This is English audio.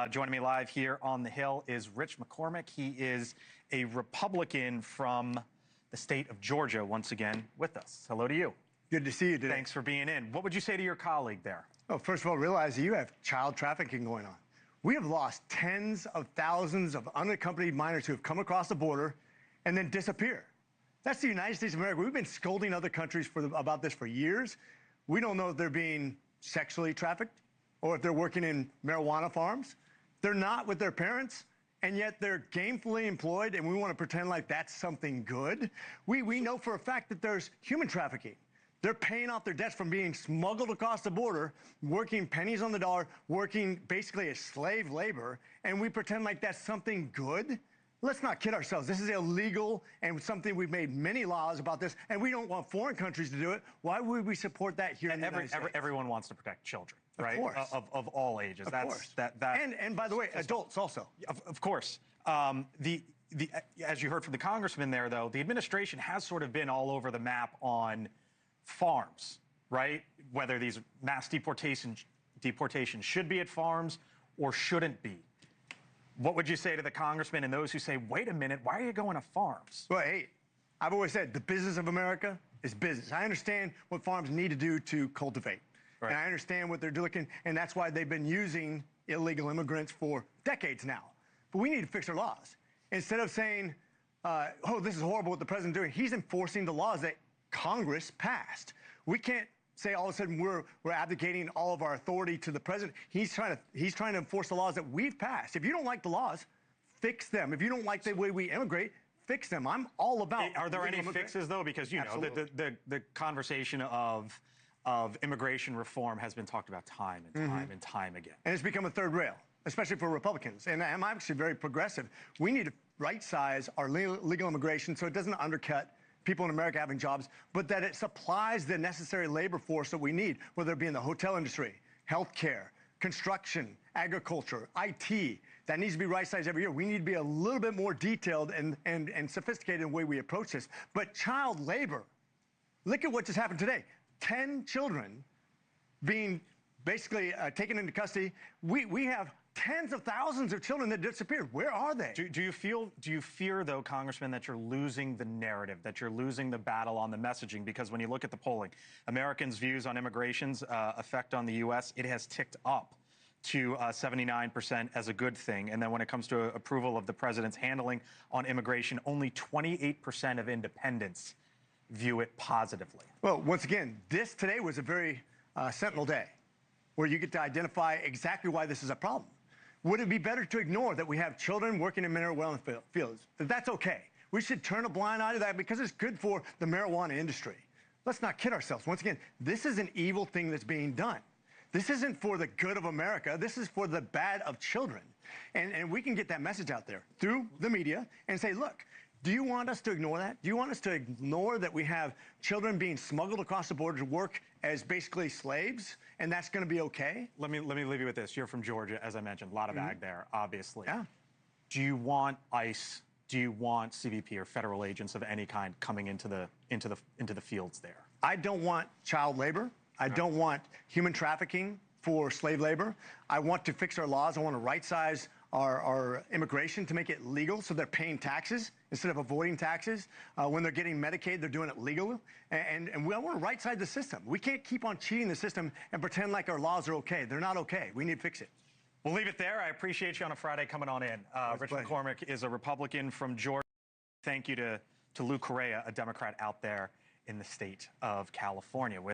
Joining me live here on the Hill is Rich McCormick. He is a Republican from the state of Georgia, once again with us. Hello to you. Good to see you today. Thanks for being in. What would you say to your colleague there? Well, first of all, realize that you have child trafficking going on. We have lost tens of thousands of unaccompanied minors who have come across the border and then disappear. That's the United States of America. We've been scolding other countries about this for years. We don't know if they're being sexually trafficked or if they're working in marijuana farms. They're not with their parents, and yet they're gainfully employed, and we want to pretend like that's something good. We know for a fact that there's human trafficking. They're paying off their debts from being smuggled across the border, working pennies on the dollar, working basically as slave labor, and we pretend like that's something good. Let's not kid ourselves. This is illegal and something we've made many laws about this, and we don't want foreign countries to do it. Why would we support that here in the United States? Everyone wants to protect children, right? Of course. Of all ages. Of course. And by the way, adults also. Of course. As you heard from the congressman there, though, the administration has sort of been all over the map on farms, right? Whether these mass deportations should be at farms or shouldn't be. What would you say to the congressman and those who say, wait a minute, why are you going to farms? Well, hey, I've always said the business of America is business. I understand what farms need to do to cultivate. Right. And I understand what they're doing, and that's why they've been using illegal immigrants for decades now. But we need to fix our laws. Instead of saying, oh, this is horrible what the president's doing, he's enforcing the laws that Congress passed. We can't say all of a sudden we're abdicating all of our authority to the president. He's trying to enforce the laws that we've passed. If you don't like the laws, fix them. If you don't like the way we immigrate, fix them. I'm all about. Are there any fixes though? Because you know the conversation of immigration reform has been talked about time and time and time again. And it's become a third rail, especially for Republicans. And I'm actually very progressive. We need to right-size our legal immigration so it doesn't undercut people in America having jobs, but that it supplies the necessary labor force that we need, whether it be in the hotel industry, healthcare, construction, agriculture, IT. That needs to be right-sized every year. We need to be a little bit more detailed and sophisticated in the way we approach this. But child labor, look at what just happened today. 10 children being basically taken into custody. We have tens of thousands of children that disappeared. Where are they? Do you fear, though, Congressman, that you're losing the narrative, that you're losing the battle on the messaging? Because when you look at the polling, Americans' views on immigration's effect on the U.S., it has ticked up to 79% as a good thing. And then when it comes to approval of the president's handling on immigration, only 28% of independents view it positively. Well, once again, this today was a very sentinel day where you get to identify exactly why this is a problem. Would it be better to ignore that we have children working in marijuana fields? That's okay. We should turn a blind eye to that because it's good for the marijuana industry. Let's not kid ourselves. Once again, this is an evil thing that's being done. This isn't for the good of America. This is for the bad of children. And we can get that message out there through the media and say, look, do you want us to ignore that? Do you want us to ignore that we have children being smuggled across the border to work as basically slaves, and that's going to be okay? Let me leave you with this. You're from Georgia, as I mentioned. A lot of ag there, obviously. Yeah. Do you want ICE? Do you want CBP or federal agents of any kind coming into the fields there? I don't want child labor. I don't want human trafficking for slave labor. I want to fix our laws. I want to right-size our immigration to make it legal so they're paying taxes instead of avoiding taxes. When they're getting Medicaid, they're doing it legal. And we want to right-size the system. We can't keep on cheating the system and pretend like our laws are okay. They're not okay. We need to fix it. We'll leave it there. I appreciate you on a Friday coming on in. Rich McCormick is a Republican from Georgia. Thank you to Lou Correa, a Democrat out there in the state of California.